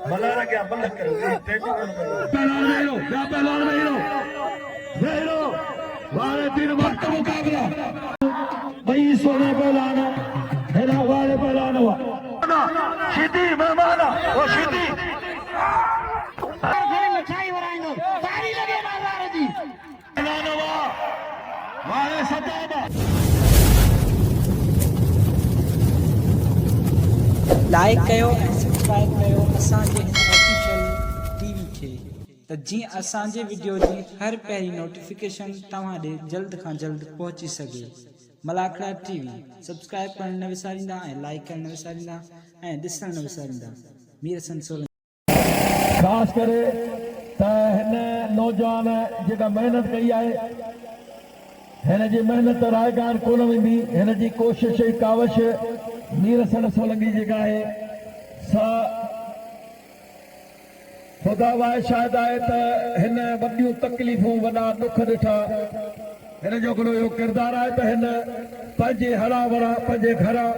मलारा क्या बंद करो पहलवान मेरो क्या पहलवान मेरो मेरो वाले तीन वक्त मुकाबला भाई सोने पहलवान है ना वाले पहलवान हुआ शिदी मेहमान ओ शिदी मिठाई वराइंदो तारी लगे बाजार जी पहलवान हुआ वाले सताबा लाइक कयो ऐं सब्सक्राइब कयो असांजे हिन ऑफिशियल टीवी खे त जीअं असांजे वीडियो जी हर पहिरीं नोटिफिकेशन तव्हां ॾे जल्द खां जल्द पहुची सघे। मलाखड़ा टीवी सब्सक्राइब करण न विसारींदा ऐं लाइक करण न विसारींदा ऐं ॾिसण न विसारींदा। मीर हसन सोलंकी खास करे त हिन नौजवान जेका मेहनत कई आहे हिन जी मेहनत रायगान कोन वेंदी हिन जी कोशिश ऐं कावश मीर हसन सोलंकी जेका आहे सा ख़ुदा वाहे शायदि आहे त हिन वॾियूं तकलीफ़ूं वॾा दुख ॾिठा हिन जो हिकिड़ो इहो किरदारु आहे त हिन पंहिंजे हरा भरा पंहिंजे घरां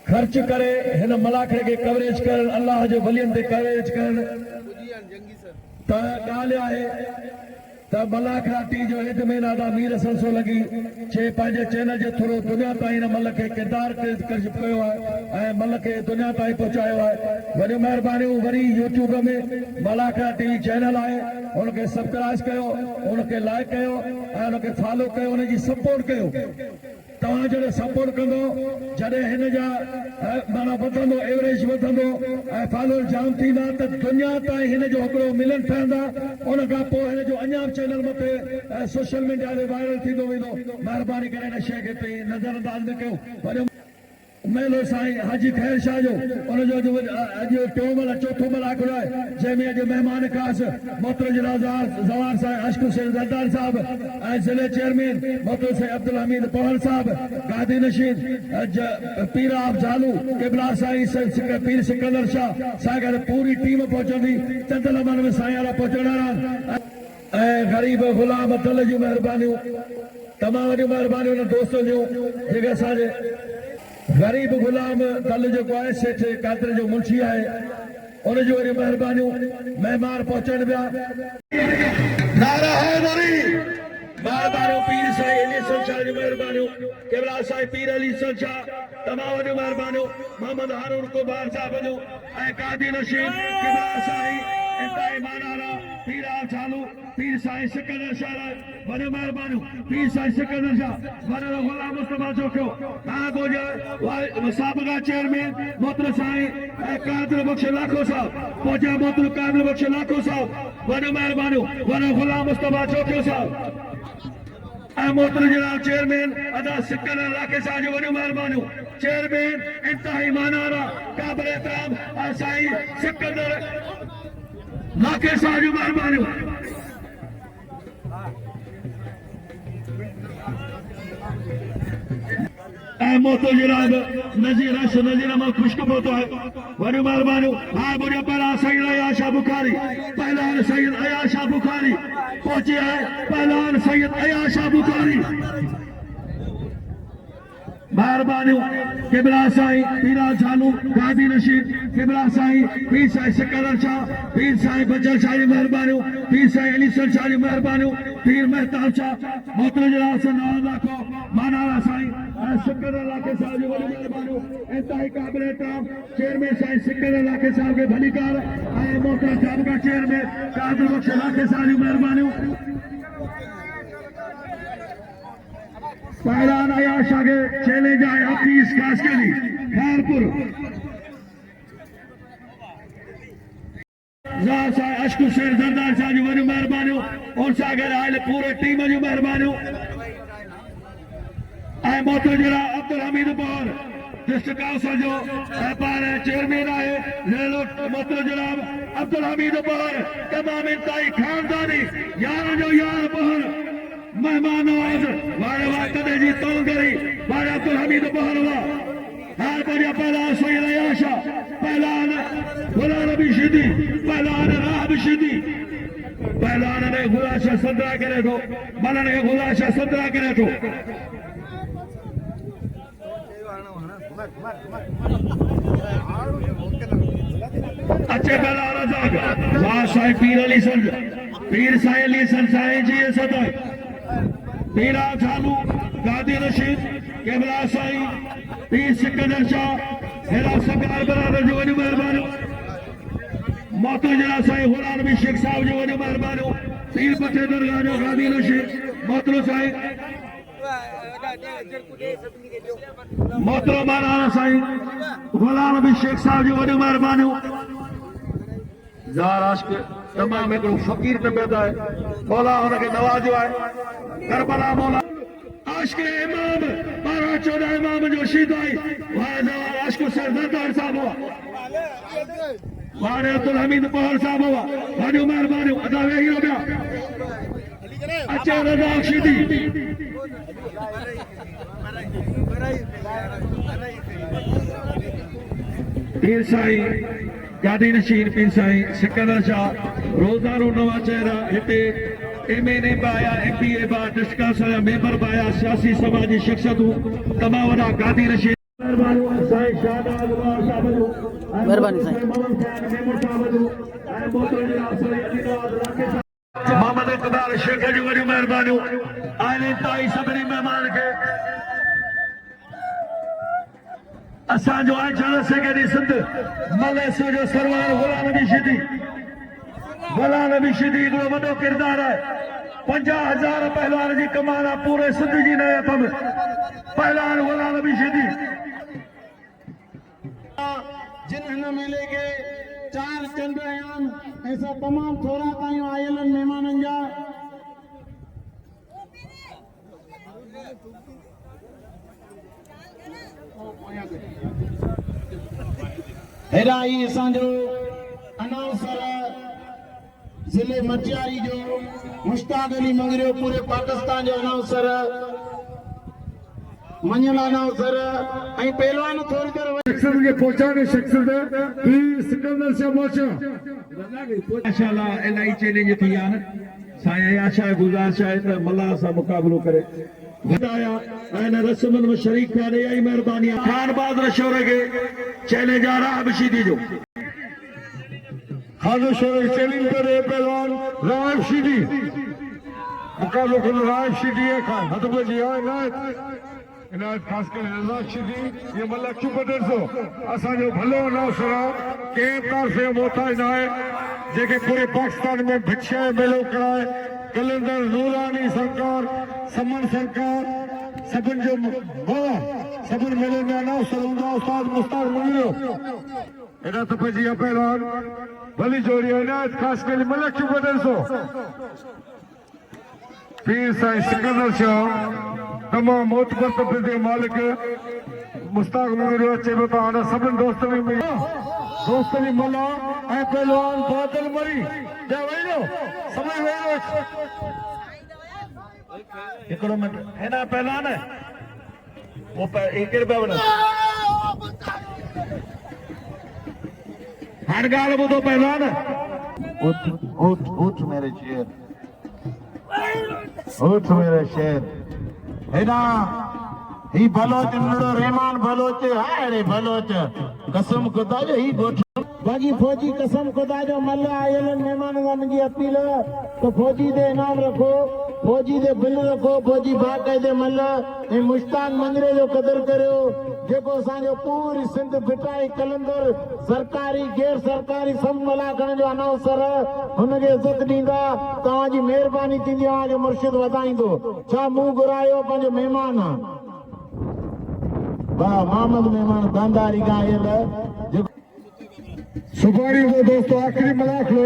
ख़र्च करे हिन मलाखड़े खे कवरेज करणु अलाह जे वलियनि ते कवरेज करणु त ॻाल्हि आहे त मलाखड़ा टी जो हेडमैन आदा मीर हसन सोलंकी चे पंहिंजे चैनल जे थ्रू दुनिया ताईं हिन मल खे किरदारु करे पियो आहे ऐं मल खे दुनिया ताईं पहुचायो आहे। वॾियूं महिरबानियूं वरी यूट्यूब में मलाखड़ा टी चैनल आहे हुनखे सब्सक्राइब कयो हुनखे लाइक कयो ऐं हुनखे फॉलो कयो हुनजी सपोर्ट कयो। तव्हां जॾहिं सपोर्ट कंदो जॾहिं हिन जा माना वधंदो एवरेज वधंदो ऐं फॉलोअर जाम थींदा त दुनिया ताईं हिन जो हिकिड़ो मिलन ठहंदा उन खां पोइ हिन जो अञा चैनल मथे सोशल मीडिया ते वायरल थींदो वेंदो। महिरबानी करे हिन शइ खे नज़रअंदाज न कयो। मेलो साईं हाजी खैर शाह जो उनजो अॼु टियों महिल चौथों महिल आखिरो आहे जंहिंमें अॼु महिमान ख़ासि मोहतरम ज़वार साहिब अशकुर शेख ज़रदार साहब ऐं ज़िले चेयरमैन मोहतरम शेख अब्दुल हमीद पहल साहब गादी नशीद पीर आप झालू किबला साईं पीर सिकंदर शाह सां पूरी टीम पहुचंदी चंद लमन में साईं वारा पहुचण ऐं ग़रीब ग़ुलाम दल जूं महिरबानियूं तमामु वॾियूं महिरबानियूं हुन दोस्तनि जूं जेके असांजे गरीब गुलाम दल जेको आहे सेठ कादर जो मुंशी आहे उनजो वरी महिरबानियूं महिमान पहुचनि पिया। नारा हैदरी महिरबानियूं पीर साईं अली शाह जी महिरबानियूं केवला साईं पीर अली शाह तमामु वॾियूं महिरबानियूं मोहम्मद हारून कुबार साहब जूं ऐं कादी नशीद केवला साईं इंतहाई मानारा पीर आप चालू पीर साईं सिकंदर शाह वॾियूं महिरबानियूं पीर साईं सिकंदर शाह वॾो गुलाम मुस्तफा चौकियो तव्हां साबिक़ा चेयरमैन मोहतरम साईं ऐं कादिर बख्श लाखो साहब पहुचा मोहतरम कादिर बख्श लाखो साहब वॾियूं महिरबानियूं वॾो गुलाम मुस्तफा चौकियो साहब ऐं मोहतरम जनाब चेयरमैन अदा सिकंदर इलाइक़े साहब जूं वॾियूं महिरबानियूं चेयरमैन इंतहाई मानारा क़ाबिल एहतराम साईं सिकंदर इलाइक़े साहब जूं महिरबानियूं मोहतरम जनाब नज़ीर अहमद खुश्क पहुतो है वॾियूं महिरबानियूं। हा मुंहिंजा पहला सईद अयाशा बुखारी पहलवान सईद अयाशा बुखारी पहुची है पहलवान सईद अयाशा बुखारी महिरबानियूं किबला साईं पीरा झालू गादी नशीद किबला साईं पीर साईं सिकंदर शाह पीर साईं बजल शाह जी महिरबानियूं पीर साईं अली शाह जी महिरबानियूं पीर मेहताब शाह मोहतरम जनाब सनाम लाखो मानारा साईं सिकंदर इलाइक़े साहब जी वॾियूं महिरबानियूं इंतहाई क़ाबिल एहतराम चेयरमैन साईं सिकंदर इलाइक़े साहब खे भलीकार ऐं मोहतरम साबिक़ा चेयरमैन कादिर बख्श इलाइक़े साहब जूं महिरबानियूं। पहलवान अयाशा के चैलेंज आए हफीज खास के लिए खैरपुर अशकुर शेख ज़रदार साहब जी वॾियूं महिरबानियूं उन सां गॾु आयल पूरे टीम जूं महिरबानियूं ऐं मोहतरम जनाब अब्दुल हमीद पवार डिस्ट्रिक्ट काउंसिल जो पाण चेयरमैन आहे मोहतरम जनाब अब्दुल हमीद पवार तमामु इंतहाई खानदानी यार जो यार पवार मेहमान नवाज वारे वाकदे जी तोंगरी वारे अब्दुल हमीद पवार हुआ हार बढ़िया पहलवान सईद अयाशा पहलवान गुलाम नबी शिदी पहलवान राहब शिदी पहलवान ने गुलाशा संदरा करे थो मलन खे गुलाशा संदरा करे थो घुमाए बाग वाह साईं पीर अली संत पीर साईं अली संत साईं जी सत पीरा थालू गादी रशीद केबला साईं पीर सिकंदर शाह हेरा सरकार बराबर जो वॾी महिरबानी मोहतो जरा साईं होला नबी शेख साहब जो वॾी महिरबानी पीर पथे दरगाह जो गादी रशीद मोहतरो साईं मोहतरो मौलाना साईं होला नबी शेख साहब जो वॾी महिरबानी ज़ार आशिक तमाम हिकिड़ो फ़कीर पे पैदा है मौला हुनखे नवाज़ियो आहे करबला मौला आशिक इमाम 12-14 इमाम जो शहीद आई वाह ज़ार आशिक सरदार साहब हुआ वाह अब्दुल हमीद पहल साहब हुआ वॾी महिरबानी अदा वेही रहिया अचे रज़ा शहीदी पीर साईं गादी नशीन पीर साईं सिकंदर शाह रोज़ानो नवा चेहरा हिते MNA बाया MPA बा डिस्कस मेंबर बाया सियासी समाजी शख्सियतूं तमाम वॾा गादी नशीन मेहरबानी साईं शाहनाज साहब जो मेहरबानी साईं मोहम्मद इकबाल शेख जी वॾी महिरबानी आहिनि ताई सभिनी महिमान खे असांजो अचण सेकेंडी सिंध मलेसो जो सरवार गुलाम नबी शहीदी हिकिड़ो वॾो किरदारु आहे 50,000 पहलवान जी कमान आहे पूरे सिंध जी नयत में पहलवान गुलाम नबी शहीदी जिन हिन मेले के 4 चंद्रयान ऐसा तमाम थोड़ा ताईं आयल मेहमाननि जा हेरा ही असांजो अनाउंसर जिले मटियारी जो मुश्ताक अली मंगरियो पूरे पाकिस्तान जो अनाउंसर मञल अनाउंसर ऐं पहलवान थोड़ी देर शख्सियत खे पहुचाने शख्सियत पीर सिकंदर शाह मोचा माशाअल्लाह इलाही चैलेंज थी विया आहिनि साईं आशा गुज़ारिश आहे त मल्लाह सां मुक़ाबिलो करे बताया ऐं रस्मनि में शरीक थिया इहा ई महिरबानी आहे खान बहादुर शोर खे चैलेंज आ रहा बशीदी जो खान शोर चैलेंज करे पहलवान राम शीदी मुक़ाबिलो करे राम शीदी खान हथ बजी इनायत खास कर रज़ा शीदी ये मल्ला चुप ॾिसो असांजो भलो अनाउंसर आहे कंहिं तरफ़े मोहताज न आहे जेके पूरे पाकिस्तान में भिक्षा मेलो कराए कलंदर नूरानी सरकार समन सरकार सभिनि जो सभिनि मेले में अनाउंसर हूंदो आहे उस्ताद मुश्ताक मंगरियो एॾा त पइजी विया पहलवान भली जोड़ी इनायत खास कर मल्ला चुप ॾिसो पीर साईं सिकंदर शाह तमाम मोतबर तबके के मालिक मुश्ताक मंगरियो अचे पियो त हाणे सभिनि दोस्तनि मला ऐं पहलवान बादल मरी जा वेही समय वेही हिकिड़ो मिंट हिन पहलवान वो केरु पिया वञनि हाणे ॻाल्हि ॿुधो पहलवान उठ मेरे शेर उठ मेरे शेर हेना ही बलोच नड़ो रहमान बलोच हाय रे बलोच कसम खुदा जो ही गोठ बाकी फौजी कसम खुदा जो मल्ला आयल मेहमान का मुझे अपील तो फौजी दे इनाम रखो फौजी दे बिल रखो फौजी बाकायदे मल्ला ए मुश्ताक मंगरे जो कदर करियो जेको असांजो पूरी सिंध बिटाई कलंदर सरकारी गैर सरकारी सब मला खण जो अनाउंसर हुनखे इज्जत ॾींदा तव्हांजी महिरबानी थींदी आहे मुर्शिद वधाईंदो छा मुंहुं घुरायो पंहिंजो महिमान वाह मोहम्मद मेहमान दानदारी का आयल सुबानी को दोस्तों आखिरी मलाख लो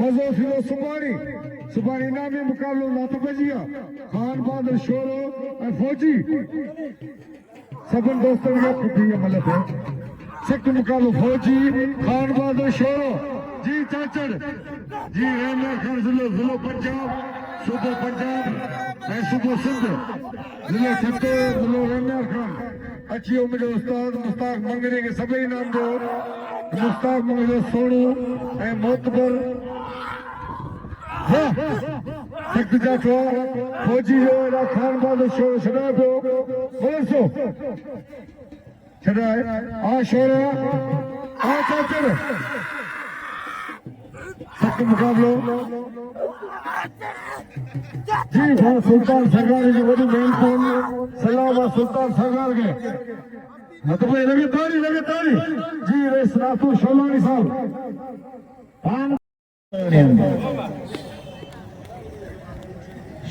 मजो फिरो सुबानी इनामी मुकाबलो नातबजिया खान बहादुर शोरो और फौजी सबन दोस्तों ने खुदी मलक है सख्त मुकाबलो फौजी खान बहादुर शोरो जी चाचड़ जी रहना खान जिलो पंजाब सूबो पंजाब ऐं सूबो सिंध जिलो छतो जिलो रहना खान अच्छी मुझे उस्ताद मुश्ताक मंगरे के सभी नाम दो मुश्ताक मंगरे सोनू ऐं मोतबर सख्त जाठो फौजी जो खान बहादुर शोर छड़ा पियो बोलो छड़ा आ शोर आ चाचड़ हिकु मुक़ाबिलो जी हाँ सुल्तान सरकार जी वॾी मेन सलाम आहे सुल्तान सरकार खे मतलब लगे ताड़ी जी रेस रातू शोलानी साहब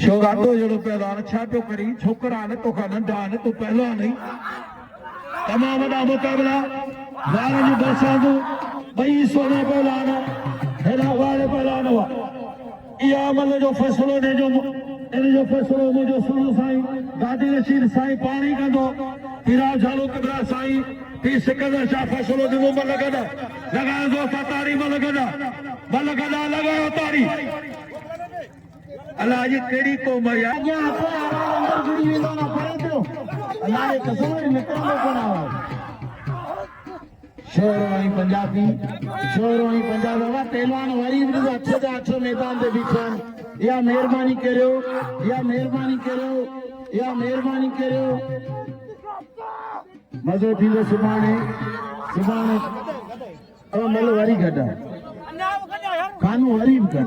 शोगाटो जड़ो पहलवान छा पियो करी छोकरा ने तोखा नंढा ने तू पहलवान नहीं तमाम वॾा मुक़ाबिला वारनि जूं बरसातूं ॿई सोना पहलवान हेॾा वार पहलवान हुआ इहा अमल जो फ़ैसिलो इन जो फ़ैसिलो मुंहिंजो सुरू साईं गादी रशीद साईं पाणी कंदो पीराव झालू किबरा साईं 30 सेकंड छा फ़ैसिलो ॾिनो मल गॾ लॻायो दोस्त ताड़ी मल गॾ लॻायो ताड़ी अलाह जी कहिड़ी क़ौम आहे अंदर जुड़ी वेंदो न परे पियो अलाह जे कसम निकिरंदो कोन आवाज़ शोर आई पंजाबी वा पहलवान वरी बि अच्छे जा अच्छो मैदान ते बीठन या मेहरबानी करियो मज़ो थींदो सुभाणे मल वरी गॾ खानू वरी बि गॾ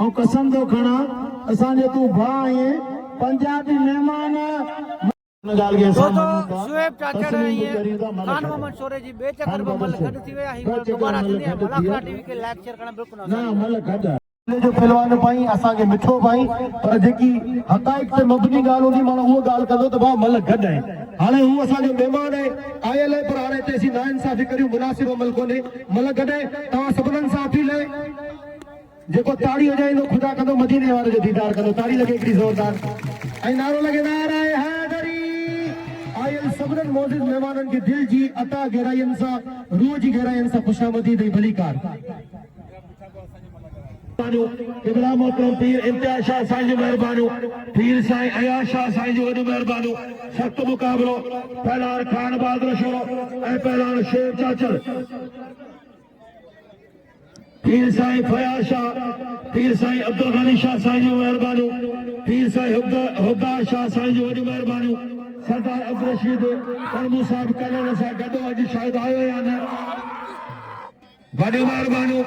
ऐं कसम थो खणा असांजो तूं भाउ आहीं पंजाबी महिमान शुएब चाचा रही है खान मोहम्मद शोरे जी बे चक्कर में मल गड थी वे आई दोबारा थी मलाखा टीवी के लाइक शेयर करना बिल्कुल ना मल गड जो पहलवान पाई असा के मिठो पाई पर जेकी हकाइक ते मबनी गाल होनी माना वो गाल कंदो त भाउ मल गड है हाणे हूं असा जो मेहमान है आयल है पर हाणे तेसी ना इंसाफी करियो मुनासिब अमल कोने मल गड है ता सबनन साथी ले जेको ताड़ी वजाइंदो खुदा कंदो मदीने वाले जो दीदार कंदो ताड़ी लगे एकड़ी जोरदार ऐं नारो लगे नाराए हैदरी आयल सबरन मौजूद मेहमानन के दिल जी अता गहराइन सा रूह जी गहराइन सा खुशामदी दई भली कार किबला मोहतरम पीर इम्तियाज शाह साईं जो मेहरबानी पीर साईं अयाज शाह साईं जो वॾो मेहरबानी सख्त मुकाबलो पहलवान खान बहादुर शोरो ऐं पहलवान शेर चाचर पीर साईं फयाज शाह पीर साईं अब्दुल गनी शाह साईं जो मेहरबानी पीर साईं हुदा शाह साईं जो वॾी मेहरबानी सरदार अब्दुल रशीद कर्मू साहब कलर सां गॾु अॼु शायदि आयो या न वॾी मेहरबानी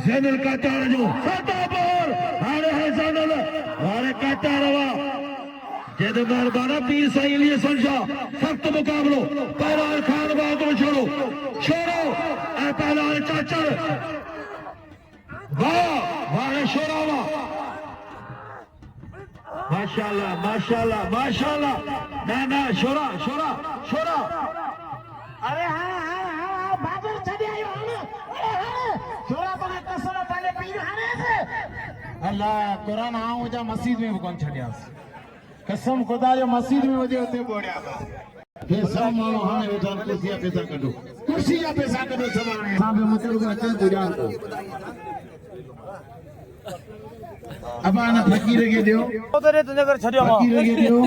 ज़ैनुल काटार जो सतापुर हाणे है ज़ैनुल हाणे काटार वा जेद मेहरबाना पीर साईं लिए संजा सख्त मुकाबलो पहलवान खान बहादुर छोरो ऐं पहलवान चाचर वाह शोरावा माशाल्लाह ना शोरा अरे हाँ बहादुर छॾे आयो शोरा बने कसम पहले पीर हाने से अल्लाह कुरान आऊं जा मस्जिद में कोन छॾियास कसम खुदा जो मस्जिद में वजे उते बोड़िया ये सब मानो हाने वेठा कुर्सी जा पैसा कढो सवाणे साहब मतलब अचे गुजान को अब आना फकीर के दियो उधर तुझे घर छड़ियो फकीर के दियो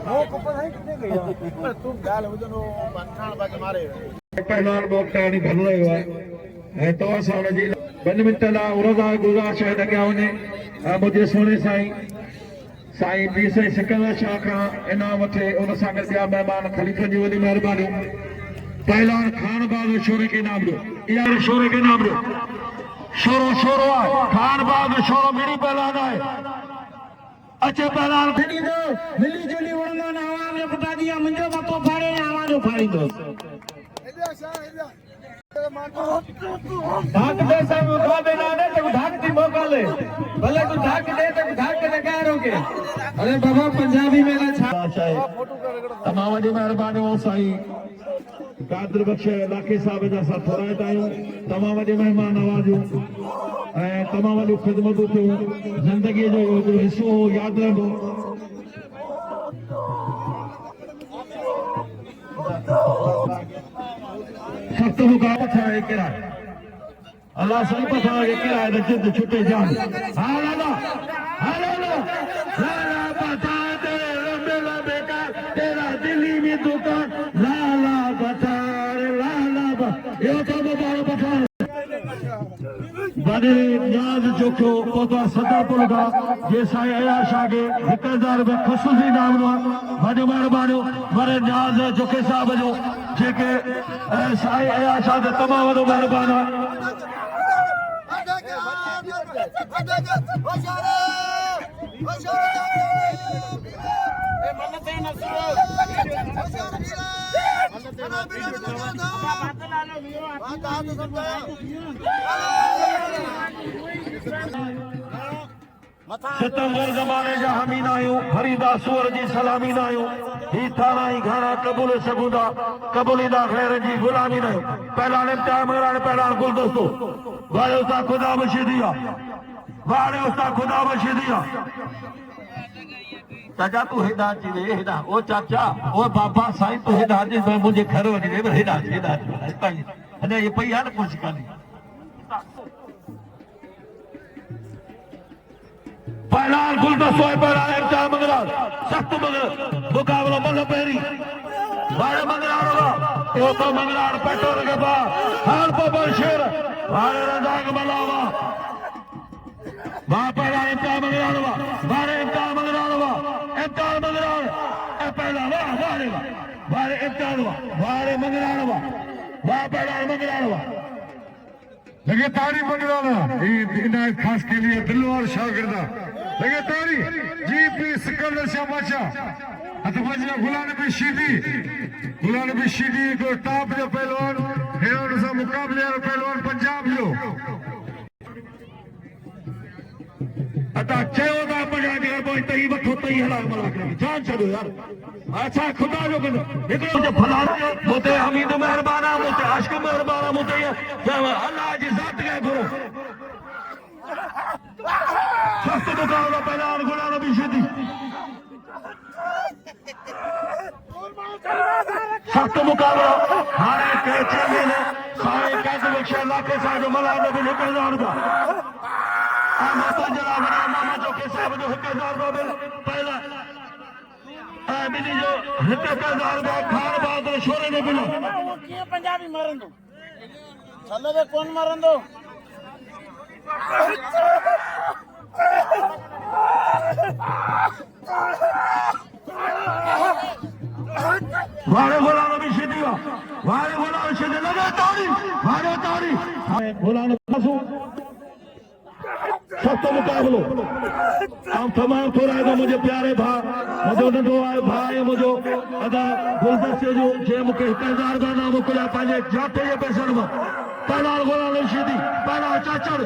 वो कपड़ है कितने गया तू गाल वजनो बनखान बाज मारे पहलवान बोकटानी भलो है तो साल जी 2 मिनट ला रोजा गुजारिश है लॻिया वञे मुंहिंजे सोने साईं 20 सेकंड शाखा इनाम वठे उन सां गॾु ॿिया महिमान ख़लीफ़नि जी वॾी महिरबानी पहलवान खान बहादुर शोरे के नाम लो यार शोरे के नाम लो शोरो है खान बहादुर शोरो मेरी पहलवान है अच्छे पहलवान खड़ी दो मिली जुली उड़ना ना आवाज पटा दिया मुंजो मतो फाड़े आवाज फाड़ी दो धाक दे सब मुकाबले ना तो धाक दी मौका ले भले तू धाक दे तो धाक के क्या रोके अरे बाबा पंजाबी में ना छा तमाम वॾी महिरबानी हो साईं कादर बख्श इलाके साहब जा सां थोराइता आहियूं तमाम वॾे महिमान नवाज़ियूं ऐं तमाम वॾियूं ख़िदमतूं थियूं ज़िंदगीअ जो हिसो यादि रहंदो सख़्त मुक़ाबला ठाहे कहिड़ा अल्लाह सही पता है कहिड़ा है जिद छुटे जान हां लाला लाला बता दे मेरा बेटा तेरा दिल्ली में दुकान लाला बता यो तो मुबारक बता बड़े न्याज जोखो पोता सदापुर का ये साईं अयाज शाह के 1000 रुपए खसूसी नाम नो बड़े मेहरबानी बड़े न्याज जोखे साहब जो जेके साईं अयाशा ते तमामु वॾो महिरबान आहे। सितंबर ज़माने जा हमी ना आहियूं, फरीदा सूर जी सलामी ना आहियूं, ही थाना ही घाना कबूल सघूं था, कबूलीदा ख़ैर जी ग़ुलामी न आहियूं। पहिला इम्तिहान मगरान पहिला गुलदस्तो वारे उस्ताद ख़ुदा बशीदी आहे, वारे उस्ताद ख़ुदा बशीदी आहे। चाचा तू हेॾा अची वे, हेॾा ओ चाचा ओ बाबा साईं तू हेॾा अची मुंहिंजे घर वञी वे, हेॾा हेॾा अञा ये पई आहे न कुझु कान्हे। पहला गुलदस्तो है, पहला इम्तिहान मगरान सख्त मुकाबलो मल पहिरी वारे मंगरान होगा तो मंगरान पेट्रोल के बाद हाल पर शेर वारे रजाक मलावा वहां पहला इम्तिहान मंगरान हुआ, वारे इम्तिहान मंगरान हुआ, इम्तिहान मंगरान पहला वाह वारे वारे इम्तिहान हुआ, वारे मंगरान हुआ, वहां पहला मंगरान हुआ। लगे तारी मंगराना इनायत खास के लिए दिलवार शागिर्दा लगे तारी जी पी सिकंदर शाह बादशाह अतफाजिया गुलाम नबी शीदी को टॉप जो पहलवान हेरोन सा मुकाबले वाला पहलवान पंजाब जो अता चयो था पजा के कोई तई वठो तई हला मला के जान छो यार। अच्छा खुदा जो कदो एकड़ो जो फलाणो मोते हमीद मेहरबाना मोते आशिक मेहरबाना मोते अल्लाह जी जात के गुरु सख्त मुकाबला पहलवान गुलाम नबी शीदी सख्त मुकाबला हाणे के चैंपियन सारे कैद बख्शा लाके सा जो मला नबी निकलदार दा माता जनाब मामा जो के साहब जो हकदार दा पहला बिनी जो हकदार दा खान बाद शोरे ने बिनो के पंजाबी मारंदो चलो बे कौन मारंदो वारे गुलाम नबी शीदी वारे गुलाम शीदी लगे तारी वारे तारी गुलाम नबी सख्त मुकाबलो हम तमाम थोड़ा है मुझे प्यारे भा मुझे नंढो आहे भाई मुझो अदा गुलदस्ते जो जे मुके हिकदार दा नाम मोकिलिया पंहिंजे जाते जे पैसनि मां पहला गुलाम नबी शीदी पहला चाचर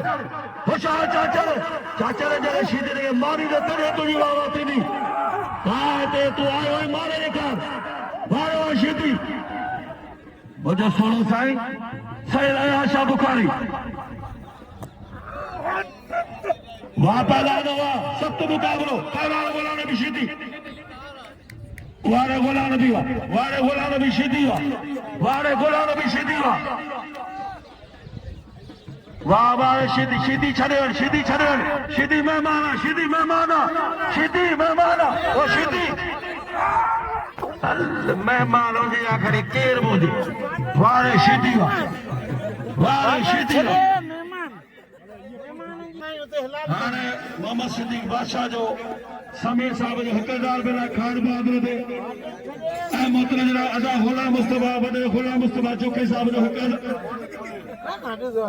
होशियार चाचर जॾहिं शीदी ने मारी त तॾहिं तुंहिंजी वाह थींदी हाय ते तूं आयो ई मारे ॾेखार वारो शीदी मुझो सोनो साईं सैयद अयाशा बुखारी वहां पहला हुआ सख्त मुकाबलो पहला गुलाम नबी शीदी वारे गुलाम नबी वारे गुलाम नबी शीदी वारे गुलाम नबी शीदी वाह वारे शीदी छड़े शीदी मेहमान ओ शीदी मेहमान हुजे या खड़ी केर मुझे वारे शीदी वारे शीदी हाणे मोहम्मद सिद्दीक बादशाह जो समीर साहब जो हकदार बिना खान बहादुर दे ऐं मोहतरम जनाब अदा गुलाम मुस्तफा वॾे गुलाम मुस्तफा चोखे साहब जो हकदार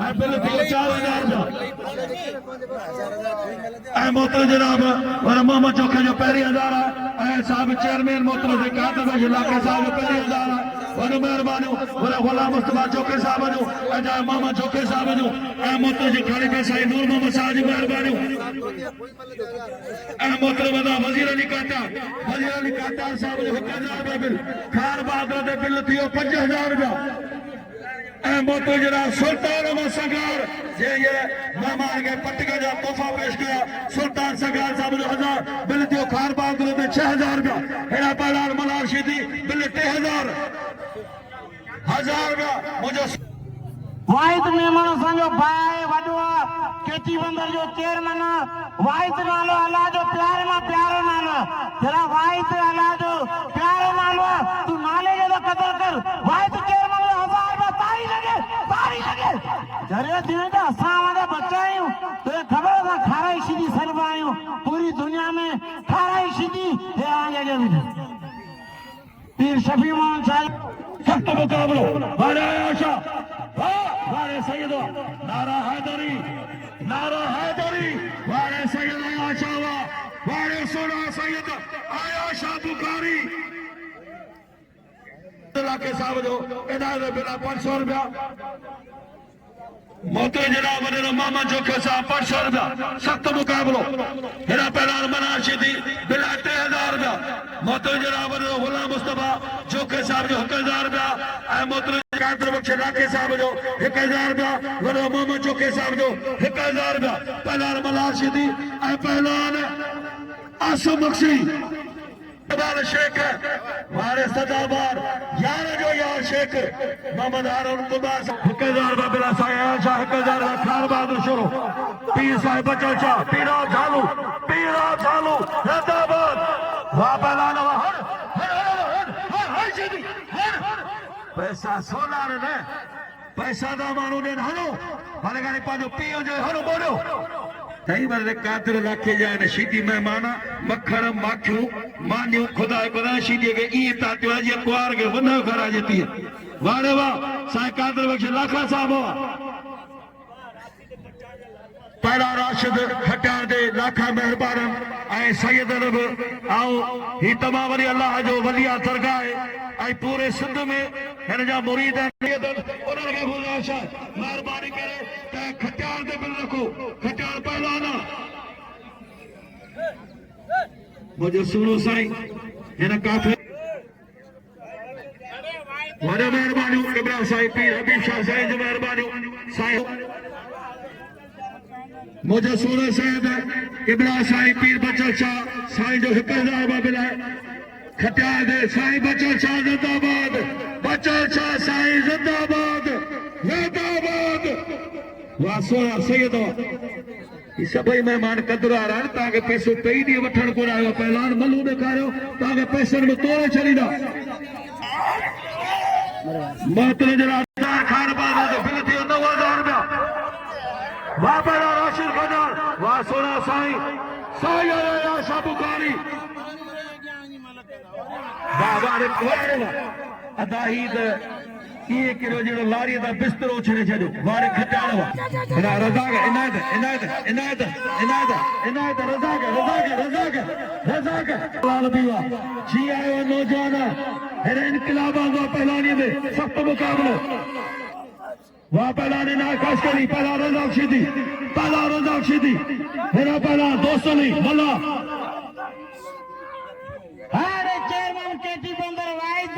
ऐं बिल 4000 जा ऐं मोहतरम जनाब वर मोहम्मद चोखे जो पहिरीं हज़ार आहे ऐं साहब चेयरमैन मोहतरम जे कातब इलाइक़े साहब जो पहिरीं हज़ार आहे वॾो महिरबानियूं वर गुलाम मुस्तफा चोखे साहब जो ऐं मोहम्मद चोखे साहब जो ऐं मोहतरम जे खणी पे साईं नूर मोहम्मद साहब जी महिरबानियूं ऐं मोहतरम अदा वज़ीर अली काटा साहब जो 1000 बिल खान बहादुर ते बिल थियो 5000 रुपया ऐं मोहतरम जनाब सुल्तान अहमद संगार जे ये मेहमान के पटका जा तोहफा पेश किया सुल्तान संगार साहब जो 1000 बिल थियो खान बहादुर ते 6000 रुपया हेड़ा पहलान मलार शीदी बिल 3000 रुपया मुझे वाहिद मेहमान असांजो भाई वॾो केची बंदर जो चेयरमैन वाहिद नालो अल्लाह जो प्यारे मां प्यारो नालो जरा वाहिद अल्लाह जो प्यारो नालो तू नाले जो कदर कर वाहिद चेयरमैन 1000 रुपया तारी लगे जरे दिन का असां वाला बच्चा आहियूं तो खबर है खाराई शीदी सर्व आहियूं पूरी दुनिया में खाराई शीदी हे आगे जो पीर पीर शफी मान साहिब सख्त मुकाबलो वारे आशा वारे सैयद नारा हैदरी वारे सैयद आशा वारे सोना सैयद आयाशा बुखारी इलाके साहब जो इनायत बिना 500 रुपया मोते जनाब ने मामा जोखे साहब 500 रुपया सख्त मुकाबलो हेरा पहला मनाशिदी बिला 3000 रुपया मोते जनाब ने गुलाम मुस्तफा जोखे साहब जो 1000 रुपया मोते कादर बख्श इलाके साहब जो 1000 रुपया वरो मामा जोखे साहब जो 1000 रुपया पहला मनाशिदी पहलवान आसम बख्शी शेख हमारे सदाबार यार जो यार शेख मोहम्मद हारून कुमार 1000 रुपया बिला साया 1000 खान बहादुर शुरू पीर साहिब बचल शाह पीरा झालू हैदराबाद वाह पहलान पैसा सोना ने पैसा दा मानू ने हनो हाले गाने पाजो पियो जो हनो बोलो तई बदले कादर लाखे जाए नशीदी मेहमाना मक्खण माखियूं मानियूं खुदा खुदा शीदी के ई तातियो जे कुआर के वनो खरा जेती वारे वाह साईं कादर बख्श लाखा साहब पहला राशिद हटाण दे लाखा मेहरबान ऐं सैयद नब आओ ही तमाम वरी अल्लाह जो वलिया दरगाह ऐं पूरे सिंध में हिन जा मुरीद उन्हनि खे गुज़ारिश आहे महिरबानी करे त खटाण ते बिल रखो खटाण पहलवान मुंहिंजो सुहिणो साईं हिन काफ़े वॾो महिरबानियूं इब्राहिम साईं पीर हबीब शाह साईं जो महिरबानियूं साईं मुझे सोने साहब इब्राहिम साईं पीर बचल शाह साईं जो 1000 रुपया बिलाए खटिया दे साईं बचल शाह जिंदाबाद बचल शाह साईं जिंदाबाद वाह सोना सैयद ये सभई मेहमान कदरार आहिनि तव्हांखे पैसो कई ॾींहं वठण कोन आयो पहलवान मलू ॾेखारियो तव्हांखे पैसनि में तोड़े छॾींदा मोहतरम जनाब खान बहादुर जो बिल थियो 9000 रुपया वाह पहला राशिद खदार वाह सोना साईं आशा बुखारी वाह अदाही ये किलो जो लारी दा बिस्तरो छड़े छड़ो वारे खटाण वा रजा के इनायत रजा के लाल बीवा जी आयो नौजवान हेरे इनकलाब वा पहलवानी में सख्त मुकाबलो वाह पहलवान ना खास करी पहला रजा शिदी हेरा पहला दोस्तली मल्ला अरे चेयरमैन केटी बंदर वाइद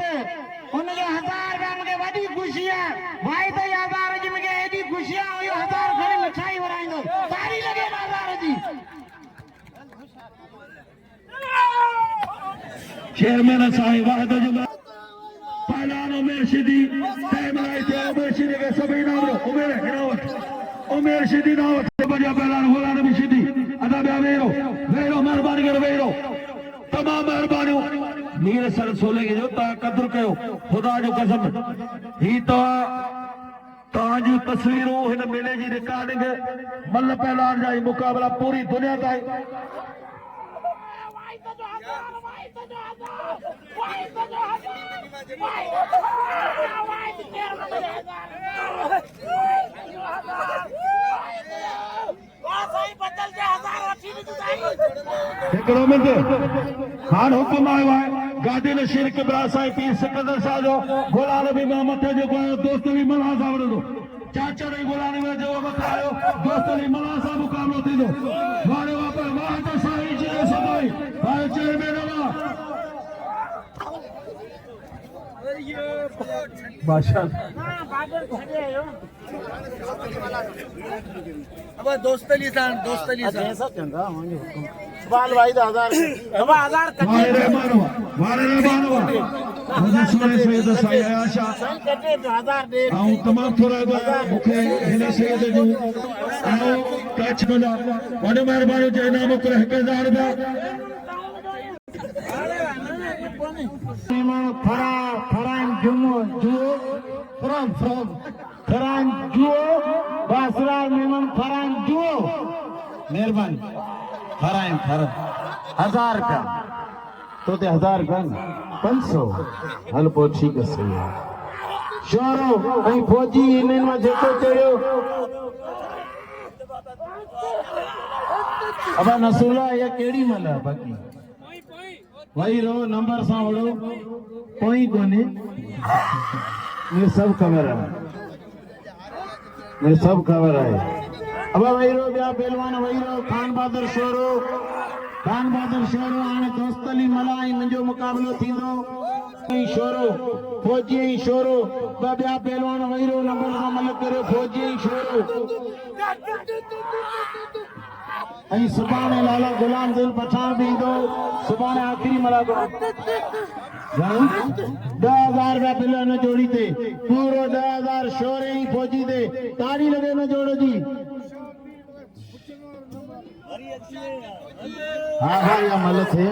उनके 1000 रुपया मुझे बड़ी खुशी है वाइद 1000 जी मुझे एडी खुशी है 1000 खड़ी मिठाई वराइंदो तारी लगे 1000 जी चेयरमैन साईं वाहिद जो पहलवान उमेर शिदी टाइम आई थे उमेर शिदी के सभी नाम उमेर शिदी नाम बजा पहलवान गुलाम नबी शिदी अदा वेरो मेहरबानी करो वेरो तमाम मेहरबानियों मीर सर सोले के जो ता कदर कयो खुदा जो कसम ही ताजी तस्वीरों हिन मेले जी रिकॉर्डिंग मल्ल पहलवान जा मुकाबला पूरी दुनिया ताई हान हुकुम आयो है गादी नशीर किबरा साईं पीर सिकंदर शाह जो गुलाम नबी मोहम्मद जो दोस्त भी मल्हा साहब जो चाचा रे गुलाम नबी जो वक्त आयो दोस्त भी मल्हा साहब मुकाबलो थी जो वारे वापस वाह तो साईं जी सदाई हाय चेयरमैन अब दोस्तली सान ऐसा चंगा मांगे बाल भाई 1000 अब 1000 वारे रहमान मुझे सुने सैयद साईं आशा कटे 1000 दे आऊं तमाम थोड़ा मुखे हिन सैयद जो आओ कच्छ बना वॾो महिरबानी जो इनाम को 1000 रुपया फरान जुओ बासरा मेमन फरान जुओ मेहरबानी फरान 1000 रुपया तो ते 1000 गन 500 हल पो ठीक है सही है शोरो ऐं फौजी इन्हनि मां जेको चयो अब नसूला या केड़ी मल है बाकी वही रो नंबर सां ओड़ो कोई कोने मुझे सब खबर है मुझे सब खबर है अब वही रो बिया पहलवान वही रो खान बहादुर शोरो हाणे दोस्त अली मलाई मुंहिंजो मुक़ाबिलो थींदो शोरो फौजी शोरो बिया पहलवान वही रो नंबर सां मल करियो फौजी शोरो ऐं सुभाणे लाला गुलाम दिल पठान भी ईंदो सुभाणे आख़िरी मुलाक़ात 10,000 रुपया बिल न जोड़ी थे पूरो 10,000 शोरे ही फौजी दे ताड़ी लगे न जोड़ो जी हाँ भाई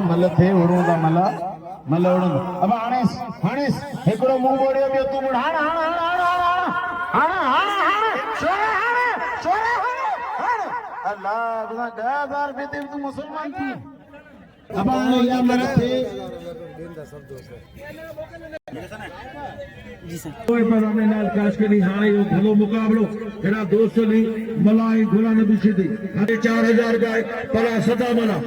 मल थे उड़ूं दा मल उड़ूं अब हाणे हिकिड़ो मुंह बोड़ियो बियो तू मुड़ हाणे अल्लाह 10,000 रुपये दे तू मुसलमान थी अब हाणे या मल थे कोई पर हमें नाल काश के नहीं हाणे यो भलो मुकाबलो एड़ा दोस्त ली मलाई गुला नबी सीधी हाणे 4,000 गाय पला सदा मना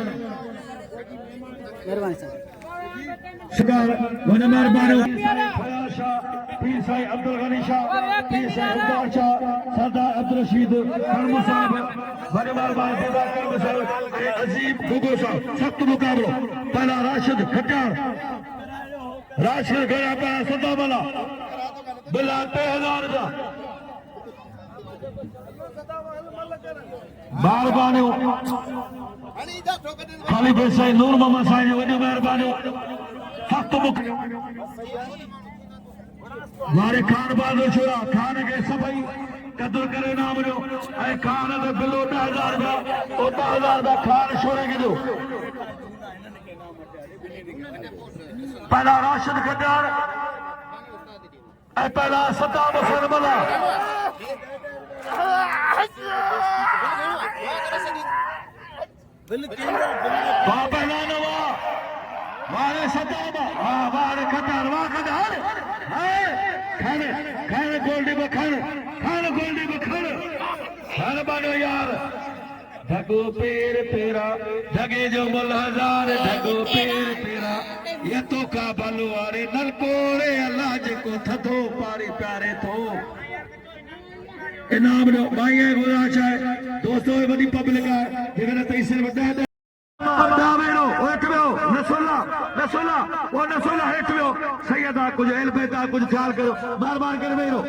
सरकार वन मेहरबानी पीर साईं अब्दुल गनी शाह पीर साईं उमर शाह सरदार अब्दुल रशीद कर्म साहब वन मेहरबानी सरदार कर्म साहब अजीब गुगो साहब सख्त मुकाबलो पहला राशिद खट्यार राशिद गया पहला सदा मना बिला 10,000 जा मेहरबानी खाली बेसाई नूर मोहम्मद साईं वॾी मेहरबानी सख्त वारे खान बहादुर छोरा खान के सभई कदर करे नाम जो ऐं खान ते बिलो 10,000 जा ओ 10,000 जा खान छोरे के दो पहला राशिद खट्यार ऐं पहला सदा मुसलमान मला पहला नवा वारे सदा वारे खट्यार वाह खट्यार खान गोल्डी खान बानो यार ढगो पेर पेरा ढगे जो मुल 1000 ढगो पेर पेरा ये तो का बालो वारे नलकोड़े अल्लाह जेको थधो पारी प्यारे थो इनाम नो भाई है गुजारिश है दोस्तों बड़ी पब्लिक है जेकर तैसिर वडा है दावेरो ओटवेओ नसोला वो नसोला हेटवेओ सैयदा कुछ एल बेटा कुछ ख्याल करो बार कर वेरो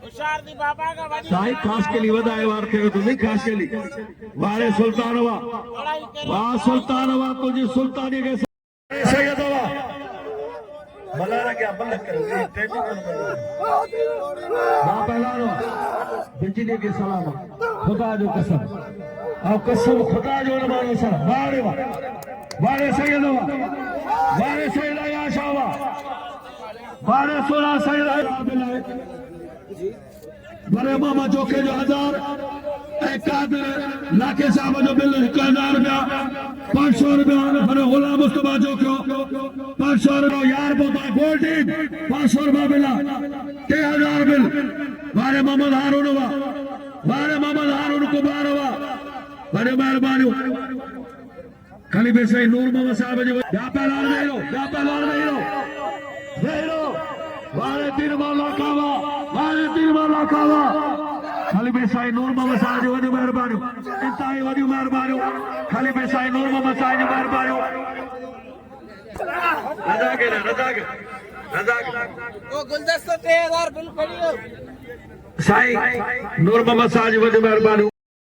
होशियार दी बाबा का वडी साईं खास के लिए वदाए वार करो तो नहीं खास के लिए वारे सुल्तानवा वाह सुल्तानवा कुछ सुल्तानी के सैयदवा मलाना क्या बंद करो तेजी वाह पहलानो बिजली के सलाम खुदा जो कसम खुदा जो न मानो सा वारे सैयदवा वारे सैयदा याशावा वारे सोना सैयदा बिलाए बड़े मामा जोखे जो 1000 कादर लाखे साहब जो बिल 1000 रुपया 500 रुपया बड़े गुलाम मुस्तफा जोखो 500 रुपया यार बाबा गोल्डी 500 रुपया बिला 3000 बिल वारे मोहम्मद हारून को बारवा बड़े मेहरबानी खाली बेसे नूर मोहम्मद साहब जो या पहलवान वेरो वारे तीन मौला कावा खाली बेसाई नूर मोहम्मद साहब जो वॾी महिरबानी इंतहाई वॾी महिरबानी खाली बेसाई नूर मोहम्मद साहब जो महिरबानी रज़ा के वो गुलदस्ता 3000 बिल खड़ियो साईं नूर मोहम्मद साहब जो वॾी महिरबानी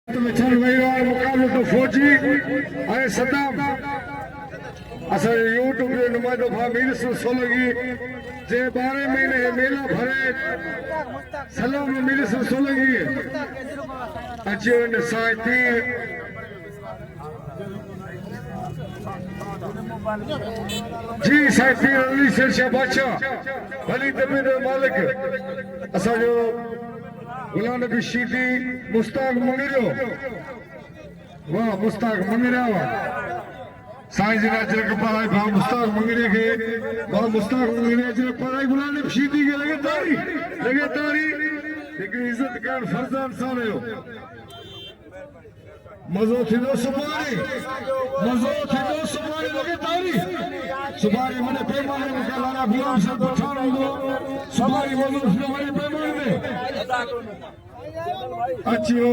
चल रही है मुकाबले तो फौजी ऐं सदाम असां यूट्यूब जो नुमाइंदो मीर सोलगी जे 12 महीने मेला भरे सलाम मीर सोलगी अचो न साथी जी साथी अली शेरशाह बादशाह वली तबीर मालिक असां जो गुलाम नबी शीदी मुस्ताक मंगिरो वाह मुस्ताक मंगिरा साईं जिन अजर कपाल भाउ मुस्ताक मंगड़े के भाउ मुस्ताक मंगड़े अजर पढ़ाई बुलाने शीदी के लगे तारी लेकिन इज्जत कर फर्जान सारे हो मज़ो थींदो सुभाणे लगे तारी सुभाणे मने पैमाने में कलाना गुलाम साहब पठान हूंदो सुभाणे मज़ो थींदो वरी पैमाने में अचियो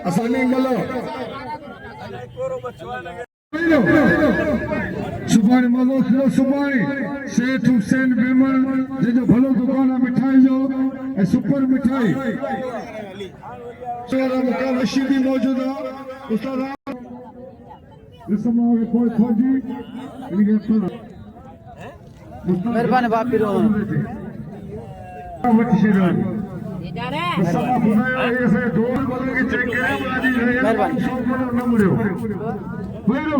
असां नहीं मिलो सुभाणे मज़ो थींदो सुभाणे सेठ हुसैन बेमल जंहिंजो भलो दुकान आहे मिठाई जो ऐं सुपर मिठाई चोरा मुकाम रशीदी मौजूद आहे उस्ताद इसमां कोई खोजी इनके थोड़ा मेहरबानी बाप पीरो मत शिरो इसमां बुनाया ऐसे ढोल बदल के चेक करे बाजी है सब न मुड़ियो वेलो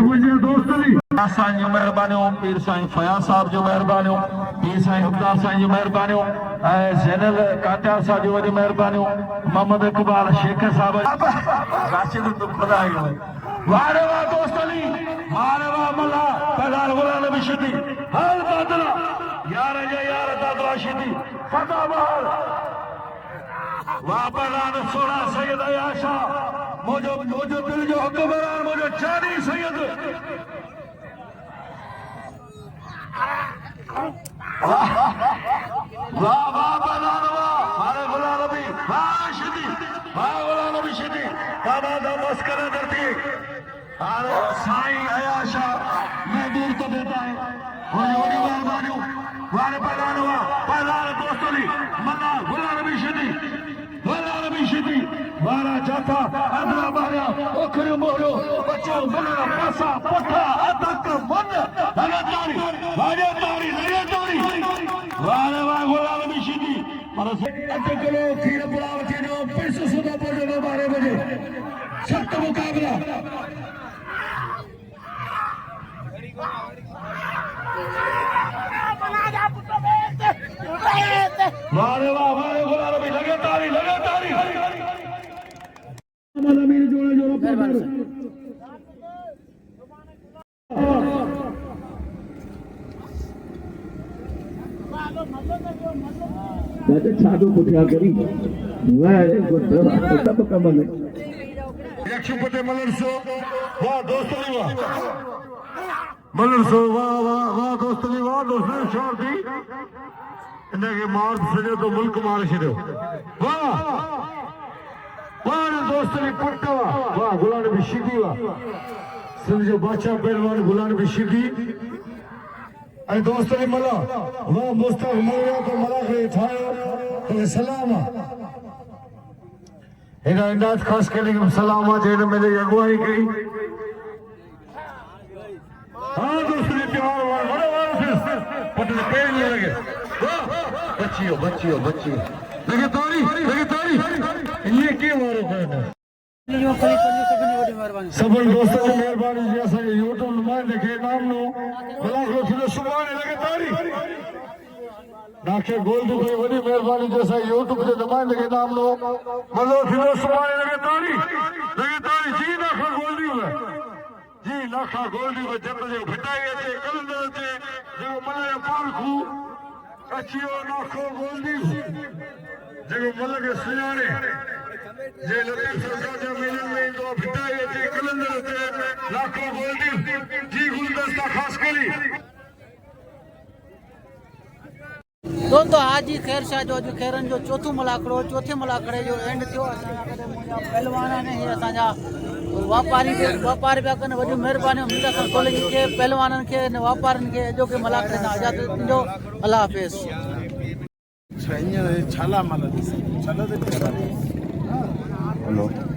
मुझे दोस्त ली साईं जो महिरबानियूं पीर साईं फयाज़ साहब जो महिरबानियूं पीर साईं हुब्दार साईं जो महिरबानियूं ऐं ज़ैनल काटियार साहब जो वॾी महिरबानियूं मोहम्मद इकबाल शेख साहब राशिद तो खुदा ही वारे वाह दोस्त अली वारे वाह मल्ला पैदार गुलाम नबी शिदी हल बदला यार जे यार दाद राशिदी फता बहाल वाह पैदार सोना सैयद आयशा मोजो दिल जो हुक्मरान मोजो चारी सैयद वाह वाह पैदार वाह मारे गुलाम नबी वाह गुलाम नबी शिदी बाबा दा मस्कर धरती अरे साईं आयाशा मैं दूर तो देता है और बड़ी मेहरबानी वारे पैदान हुआ पैदान दोस्तों मन्ना गुलाम नबी शिदी वारा जाता अदला बारा ओखरी मोरो बच्चों बना पासा पठा अतक मन लगातारी वारे तारी वारे वाह गुलाम नबी शिदी पर अटक लो खीर पुलाव चीनो पैसे सुधा पहुंचो 12 बजे सख्त मुकाबला वारे वाह वारे गुलाम नबी लगातारी अमीर जोड़े जोड़ो छादो पुठिया करी सब कमल लक्ष्मीपति मलर सो वाह दोस्तली वाह मलर सो वाह दोस्तली वाह दोस्तली छोड़ दी इनके मार सॼो तो मुल्क मार छॾियो वाह दोस्तली पुट वाह गुलाम नबी शिदी वाह सिंध जो बादशाह पहलवान गुलाम नबी शिदी ऐं दोस्तली मला वाह मुस्तक मंगड़ियो तो मला खे ठाहियो तो सलाम हिन अंदाज ख़ासि करे सलाम आहे जंहिं मेले जी अॻुवाई कई हाँ दोस्तली त्योहार वॾो पुट ते पेर न लॻे बचियो लगे तारी ये के मारो करना सभी दोस्तों की मेहरबानी जी असांजे यूट्यूब नुमाइंदे खे नाम नो भला को थी सुभाणे लगे तारी डॉक्टर गोल्डी भाई वॾी मेहरबानी जी असांजे यूट्यूब जे नुमाइंदे खे नाम नो भलो थी सुभाणे लगे तारी जी लाखा गोल्डी में जब जो भिटाई अचे कलंदर अचे जो मल्हायो पालखू अचियो लाखो गोल्डी जो मल के सुञाणे जे लतीफ़ सरकार जे मेलनि में ईंदो आहे भिटाई अचे कलंदर अचे लाखो गोल्डी जी गुलदस्ता ख़ासि करी दोस्तों हाजी खैर शाह जो अॼु खैरन जो चौथे मुलाखड़े जो एंड थियो पहलवान ने असांजा वापारी पिया कनि वॾियूं महिरबानियूं मीर खां कॉलेज के पहलवाननि खे वापारनि खे जो के मुलाखड़े सां आज़ाद थींदो अल्लाह हाफ़िज़ छाला माल